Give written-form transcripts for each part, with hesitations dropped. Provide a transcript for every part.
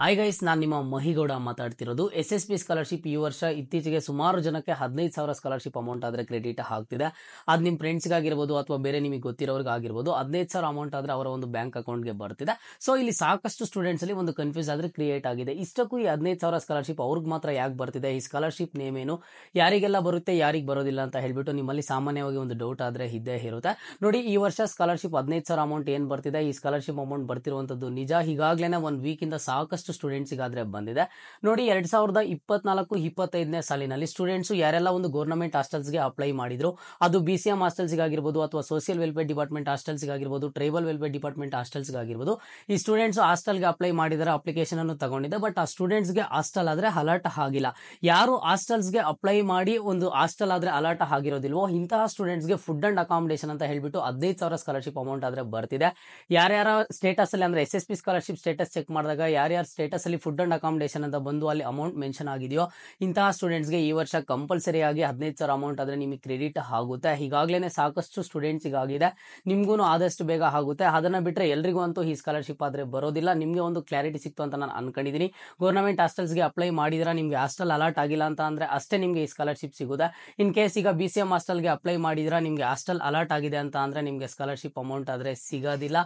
Hi guys, ನಾನು ನಿಮ್ಮ ಮಹಿಗೌಡ ಮಾತಾಡ್ತಿರೋದು. SSP ಸ್ಕಾಲರ್ಶಿಪ್ ಈ ವರ್ಷ ಇತ್ತೀಚೆಗೆ ಸುಮಾರು ಜನಕ್ಕೆ 15,000 ಸ್ಕಾಲರ್ಶಿಪ್ ಅಮೌಂಟ್ ಆದರೆ ಕ್ರೆಡಿಟ್ ಆಗ್ತಿದೆ. ಅದು ನಿಮ್ಮ ಫ್ರೆಂಡ್ಸ್ಗಾಗಿರ್ಬೋದು ಅಥವಾ ಬೇರೆ ನಿಮಗೆ ಗೊತ್ತಿರೋರ್ಗಾಗಿರ್ಬೋದು. 15,000 ಅಮೌಂಟ್ ಆದರೆ ಅವರ ಒಂದು ಬ್ಯಾಂಕ್ ಅಕೌಂಟ್ಗೆ ಬರ್ತಿದೆ. ಸೊ ಇಲ್ಲಿ ಸಾಕಷ್ಟು ಸ್ಟೂಡೆಂಟ್ಸ್ ಅಲ್ಲಿ ಒಂದು ಕನ್ಫ್ಯೂಸ್ ಆದರೆ ಕ್ರಿಯೇಟ್ ಆಗಿದೆ. ಇಷ್ಟಕ್ಕೂ ಈ 15,000 ಸ್ಕಾಲರ್ಶಿಪ್ ಅವ್ರಿಗೆ ಮಾತ್ರ ಯಾಕೆ ಬರ್ತಿದೆ, ಈ ಸ್ಕಾಲರ್ಶಿಪ್ ನೇಮ್ ಏನು, ಯಾರಿಗೆಲ್ಲ ಬರುತ್ತೆ ಯಾರಿಗೆ ಬರೋದಿಲ್ಲ ಅಂತ ಹೇಳ್ಬಿಟ್ಟು ನಿಮ್ಮಲ್ಲಿ ಸಾಮಾನ್ಯವಾಗಿ ಒಂದು ಡೌಟ್ ಆದರೆ ಇದ್ದೇ ಇರುತ್ತೆ. ನೋಡಿ, ಈ ವರ್ಷ ಸ್ಕಾಲರ್ಶಿಪ್ 15,000 ಅಮೌಂಟ್ ಏನು ಬರ್ತಿದೆ, ಈ ಸ್ಕಾಲರ್ಶಿಪ್ ಅಮೌಂಟ್ ಬರ್ತಿರುವಂತದ್ದು ನಿಜ. ಈಗಾಗಲೇ ಒಂದು ವೀಕಿಂದ ಸಾಕಷ್ಟು ಸ್ಟೂಡೆಂಟ್ಸ್ಗಾದ್ರೆ ಬಂದಿದೆ. ನೋಡಿ, 2024-25ನೇ ಸಾಲಿನಲ್ಲಿ ಸ್ಟೂಡೆಂಟ್ಸ್ ಯಾರೆಲ್ಲ ಒಂದು ಗೌರ್ಮೆಂಟ್ ಹಾಸ್ಟೆಲ್ಸ್ಗೆ ಅಪ್ಲೈ ಮಾಡಿದ್ರು, ಅದು BCM ಹಾಸ್ಟೆಲ್ಸ್ಗಾಗಿರ್ಬೋದು ಅಥವಾ ಸೋಷಿಯಲ್ ವೆಲ್ಫೇರ್ ಡಿಪಾರ್ಟ್ಮೆಂಟ್ ಹಾಸ್ಟೆಲ್ಸ್ಗಾಗಿರ್ಬೋದು, ಟ್ರೈಬಲ್ ವೆಲ್ಫೇರ್ ಡಿಪಾರ್ಟ್ಮೆಂಟ್ ಹಾಸ್ಟೆಲ್ಸ್ಗಾಗಿರ್ಬೋದು, ಈ ಸ್ಟೂಡೆಂಟ್ಸ್ ಹಾಸ್ಟೆಲ್ಗೆ ಅಪ್ಲೈ ಮಾಡಿದರೆ ಅಪ್ಲಿಕೇಶನ್ ಅನ್ನು ತಗೊಂಡಿದೆ. ಬಟ್ ಆ ಸ್ಟೂಡೆಂಟ್ಸ್ಗೆ ಹಾಸ್ಟೆಲ್ ಆದ್ರೆ ಅಲರ್ಟ್ ಆಗಿಲ್ಲ. ಯಾರು ಹಾಸ್ಟೆಲ್ಸ್ಗೆ ಅಪ್ಲೈ ಮಾಡಿ ಒಂದು ಹಾಸ್ಟೆಲ್ ಆದ್ರೆ ಅಲರ್ಟ್ ಆಗಿರೋದಿಲ್ವೋ ಇಂತಹ ಸ್ಟೂಡೆಂಟ್ಸ್ಗೆ ಫುಡ್ ಅಂಡ್ ಅಕಾಮಿಡೇಷನ್ ಅಂತ ಹೇಳ್ಬಿಟ್ಟು 15,000 ಸ್ಕಾಲರ್ಶಿಪ್ ಅಮೌಂಟ್ ಆದ್ರೆ ಬರ್ತಿದೆ. ಯಾರ್ಯಾರ ಸ್ಟೇಟಸ್ ಅಲ್ಲಿ ಅಂದ್ರೆ SSP ಸ್ಕಾಲರ್ಶಿಪ್ ಸ್ಟೇಟಸ್ ಚೆಕ್ ಮಾಡಿದಾಗ ಯಾರ್ಯಾರ ಸ್ಟೇಟಸ್ ಅಲ್ಲಿ ಫುಡ್ ಅಂಡ್ ಅಕಾಮಿಡೇಷನ್ ಅಂತ ಬಂದು ಅಲ್ಲಿ ಅಮೌಂಟ್ ಮೆನ್ಷನ್ ಆಗಿದೆಯೋ ಇಂತಹ ಸ್ಟೂಡೆಂಟ್ಸ್ಗೆ ಈ ವರ್ಷ ಕಂಪಲ್ಸರಿ ಆಗಿ 15,000 ಅಮೌಂಟ್ ಆದ್ರೆ ನಿಮಗೆ ಕ್ರೆಡಿಟ್ ಆಗುತ್ತೆ. ಈಗಾಗಲೇ ಸಾಕಷ್ಟು ಸ್ಟೂಡೆಂಟ್ಸ್ ಆಗಿದೆ, ನಿಮ್ಗೂ ಆದಷ್ಟು ಬೇಗ ಆಗುತ್ತೆ. ಅದನ್ನ ಬಿಟ್ಟರೆ ಎಲ್ರಿಗೂ ಅಂತೂ ಈ ಸ್ಕಾಲರ್ಶಿಪ್ ಆದ್ರೆ ಬರೋದಿಲ್ಲ. ನಿಮಗೆ ಒಂದು ಕ್ಲಾರಿಟಿ ಸಿಕ್ತು ಅಂತ ನಾನು ಅನ್ಕೊಂಡಿದ್ದೀನಿ. ಗೌರ್ಮೆಂಟ್ ಹಾಸ್ಟೆಲ್ಸ್ಗೆ ಅಪ್ಲೈ ಮಾಡಿದ್ರೆ ನಿಮ್ಗೆ ಹಾಸ್ಟೆಲ್ ಅಲರ್ಟ್ ಆಗಿಲ್ಲ ಅಂತ ಅಂದ್ರೆ ಅಷ್ಟೇ ನಿಮ್ಗೆ ಈ ಸ್ಕಾಲರ್ಶಿಪ್ ಸಿಗುತ್ತೆ. ಇನ್ ಕೇಸ್ ಈಗ BCM ಹಾಸ್ಟೆಲ್ಗೆ ಅಪ್ಲೈ ಮಾಡಿದ್ರೆ ನಿಮ್ಗೆ ಹಾಸ್ಟೆಲ್ ಅಲರ್ಟ್ ಆಗಿದೆ ಅಂತ ಅಂದ್ರೆ ನಿಮ್ಗೆ ಸ್ಕಾಲರ್ಶಿಪ್ ಅಮೌಂಟ್ ಆದ್ರೆ ಸಿಗೋದಿಲ್ಲ.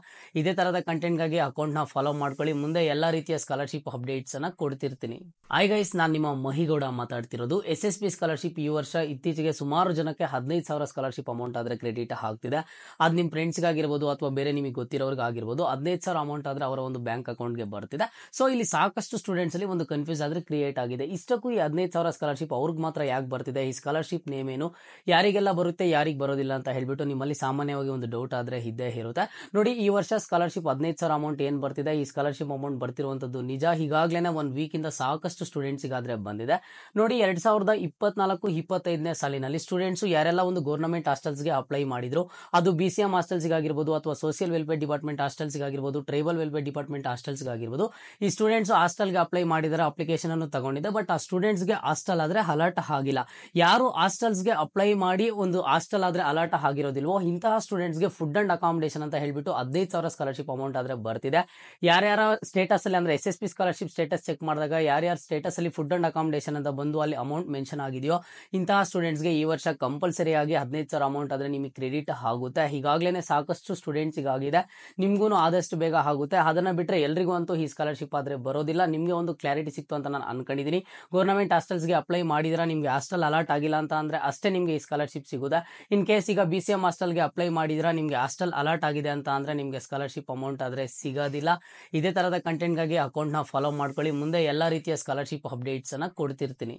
ಇದೇ ತರದ ಕಂಟೆಂಟ್ಗಾಗಿ ಅಕೌಂಟ್ ನ ಫಾಲೋ ಮಾಡ್ಕೊಳ್ಳಿ. ಮುಂದೆ ಎಲ್ಲಾ ರೀತಿಯ ಸ್ಕಾಲರ್ಶಿಪ್ ಅಪ್ಡೇಟ್ಸ್ ಅನ್ನ ಕೊಡ್ತಿರ್ತೀನಿ. ಹಾಯ್ ಗೈಸ್, ನಾನು ನಿಮ್ಮ ಮಹಿಗೌಡ ಮಾತಾಡ್ತಿರೋದು. SSP ಸ್ಕಾಲರ್ಶಿಪ್ ಈ ವರ್ಷ ಇತ್ತೀಚೆಗೆ ಸುಮಾರು ಜನಕ್ಕೆ 15,000 ಸ್ಕಾಲರ್ಶಿಪ್ ಅಮೌಂಟ್ ಆದ್ರೆ ಕ್ರೆಡಿಟ್ ಆಗ್ತಿದೆ. ಅದು ನಿಮ್ಮ ಫ್ರೆಂಡ್ಸ್ಗಾಗಿರ್ಬೋದು ಅಥವಾ ಬೇರೆ ನಿಮಗೆ ಗೊತ್ತಿರೋರ್ಗಾಗಿರ್ಬೋದು. 15,000 ಅಮೌಂಟ್ ಆದ್ರೆ ಅವರ ಒಂದು ಬ್ಯಾಂಕ್ ಅಕೌಂಟ್ಗೆ ಬರ್ತಿದೆ. ಸೊ ಇಲ್ಲಿ ಸಾಕಷ್ಟು ಸ್ಟೂಡೆಂಟ್ಸ್ ಅಲ್ಲಿ ಒಂದು ಕನ್ಫ್ಯೂಸ್ ಆದ್ರೆ ಕ್ರಿಯೇಟ್ ಆಗಿದೆ. ಇಷ್ಟಕ್ಕೂ ಈ 15,000 ಸ್ಕಾಲರ್ಶಿಪ್ ಅವ್ರಿಗೆ ಮಾತ್ರ ಯಾಕೆ ಬರ್ತಿದೆ, ಈ ಸ್ಕಾಲರ್ಶಿಪ್ ನೇಮ್ ಏನು, ಯಾರಿಗೆಲ್ಲ ಬರುತ್ತೆ ಯಾರಿಗೆ ಬರೋದಿಲ್ಲ ಅಂತ ಹೇಳ್ಬಿಟ್ಟು ನಿಮ್ಮಲ್ಲಿ ಸಾಮಾನ್ಯವಾಗಿ ಒಂದು ಡೌಟ್ ಆದ್ರೆ ಇದ್ದೇ ಇರುತ್ತೆ. ನೋಡಿ, ಈ ವರ್ಷ ಸ್ಕಾಲರ್ಶಿಪ್ 15,000 ಅಮೌಂಟ್ ಏನು ಬರ್ತಿದೆ, ಈ ಸ್ಕಾಲರ್ಶಿಪ್ ಅಮೌಂಟ್ ಬರ್ತಿರುವಂತದ್ದು ನಿಜ. ಈಗಾಗಲೇ ಒಂದು ವೀಕಿಂದ ಸಾಕಷ್ಟು ಸ್ಟೂಡೆಂಟ್ಸ್ಗಾದ್ರೆ ಬಂದಿದೆ. ನೋಡಿ, 2024-25ನೇ ಸಾಲಿನಲ್ಲಿ ಸ್ಟೂಡೆಂಟ್ಸ್ ಯಾರೆಲ್ಲ ಒಂದು ಗೌರ್ಮೆಂಟ್ ಹಾಸ್ಟೆಲ್ಸ್ಗೆ ಅಪ್ಲೈ ಮಾಡಿದ್ರು, ಅದು BCM ಹಾಸ್ಟೆಲ್ಸ್ಗಾಗಿರ್ಬೋದು ಅಥವಾ ಸೋಷಿಯಲ್ ವೆಲ್ಫೇರ್ ಡಿಪಾರ್ಟ್ಮೆಂಟ್ ಹಾಸ್ಟೆಲ್ಸ್ಗಾಗಿರ್ಬೋದು, ಟ್ರೈಬಲ್ ವೆಲ್ಫೇರ್ ಡಿಪಾರ್ಟ್ಮೆಂಟ್ ಹಾಸ್ಟೆಲ್ಸ್ಗಾಗಿರ್ಬೋದು, ಈ ಸ್ಟೂಡೆಂಟ್ಸ್ ಹಾಸ್ಟೆಲ್ಗೆ ಅಪ್ಲೈ ಮಾಡಿದರೆ ಅಪ್ಲಿಕೇಶನ್ ಅನ್ನು ತಗೊಂಡಿದೆ. ಬಟ್ ಆ ಸ್ಟೂಡೆಂಟ್ಸ್ಗೆ ಹಾಸ್ಟೆಲ್ ಆದ್ರೆ ಅಲರ್ಟ್ ಆಗಿಲ್ಲ. ಯಾರು ಹಾಸ್ಟೆಲ್ಸ್ಗೆ ಅಪ್ಲೈ ಮಾಡಿ ಒಂದು ಹಾಸ್ಟೆಲ್ ಆದ್ರೆ ಅಲರ್ಟ್ ಆಗಿರೋದಿಲ್ವೋ ಇಂತಹ ಸ್ಟೂಡೆಂಟ್ಸ್ಗೆ ಫುಡ್ ಅಂಡ್ ಅಕಾಮಿಡೇಷನ್ ಅಂತ ಹೇಳ್ಬಿಟ್ಟು 15,000 ಸ್ಕಾಲರ್ಶಿಪ್ ಅಮೌಂಟ್ ಆದ್ರೆ ಬರ್ತಿದೆ. ಯಾರ್ಯಾರ ಸ್ಟೇಟಸ್ ಅಲ್ಲಿ ಅಂದ್ರೆ SSP ಸ್ಕಾಲರ್ಶಿಪ್ ಸ್ಟೇಟಸ್ ಚೆಕ್ ಮಾಡಿದಾಗ ಯಾರ್ಯಾರ ಸ್ಟೇಟಸ್ ಅಲ್ಲಿ ಫುಡ್ ಅಂಡ್ ಅಕಾಮಿಡೇಷನ್ ಅಂತ ಬಂದು ಅಲ್ಲಿ ಅಮೌಂಟ್ ಮೆನ್ಷನ್ ಆಗಿದೆಯೋ ಇಂತಹ ಸ್ಟೂಡೆಂಟ್ಸ್ಗೆ ಈ ವರ್ಷ ಕಂಪಲ್ಸರಿ ಆಗಿ 15,000 ಅಮೌಂಟ್ ಆದ್ರೆ ನಿಮಗೆ ಕ್ರೆಡಿಟ್ ಆಗುತ್ತೆ. ಈಗಾಗಲೇ ಸಾಕಷ್ಟು ಸ್ಟೂಡೆಂಟ್ಸ್ ಆಗಿದೆ, ನಿಮ್ಗೂ ಆದಷ್ಟು ಬೇಗ ಆಗುತ್ತೆ. ಅದನ್ನ ಬಿಟ್ಟರೆ ಎಲ್ರಿಗೂ ಅಂತೂ ಈ ಸ್ಕಾಲರ್ಶಿಪ್ ಆದ್ರೆ ಬರೋದಿಲ್ಲ. ನಿಮಗೆ ಒಂದು ಕ್ಲಾರಿಟಿ ಸಿಕ್ತು ಅಂತ ನಾನು ಅನ್ಕೊಂಡಿದ್ದೀನಿ. ಗೌರ್ಮೆಂಟ್ ಹಾಸ್ಟೆಲ್ಸ್ಗೆ ಅಪ್ಲೈ ಮಾಡಿದ್ರೆ ನಿಮ್ಗೆ ಹಾಸ್ಟೆಲ್ ಅಲರ್ಟ್ ಆಗಿಲ್ಲ ಅಂತ ಅಂದ್ರೆ ಅಷ್ಟೇ ನಿಮ್ಗೆ ಈ ಸ್ಕಾಲರ್ಶಿಪ್ ಸಿಗುತ್ತೆ. ಇನ್ ಕೇಸ್ ಈಗ BCM ಹಾಸ್ಟೆಲ್ಗೆ ಅಪ್ಲೈ ಮಾಡಿದ್ರೆ ನಿಮ್ಗೆ ಹಾಸ್ಟೆಲ್ ಅಲರ್ಟ್ ಆಗಿದೆ ಅಂತ ಅಂದ್ರೆ ನಿಮ್ಗೆ ಸ್ಕಾಲರ್ಶಿಪ್ ಅಮೌಂಟ್ ಆದ್ರೆ ಸಿಗೋದಿಲ್ಲ. ಇದೇ ತರದ ಕಂಟೆಂಟ್ಗಾಗಿ ಅಕೌಂಟ್ ನ ಫಾಲೋ ಮಾಡ್ಕೊಳ್ಳಿ. ಮುಂದೆ ಎಲ್ಲಾ ರೀತಿಯ ಸ್ಕಾಲರ್ಶಿಪ್ ಅಪ್ಡೇಟ್ಸ್ ಅನ್ನ ಕೊಡ್ತಿರ್ತೀನಿ.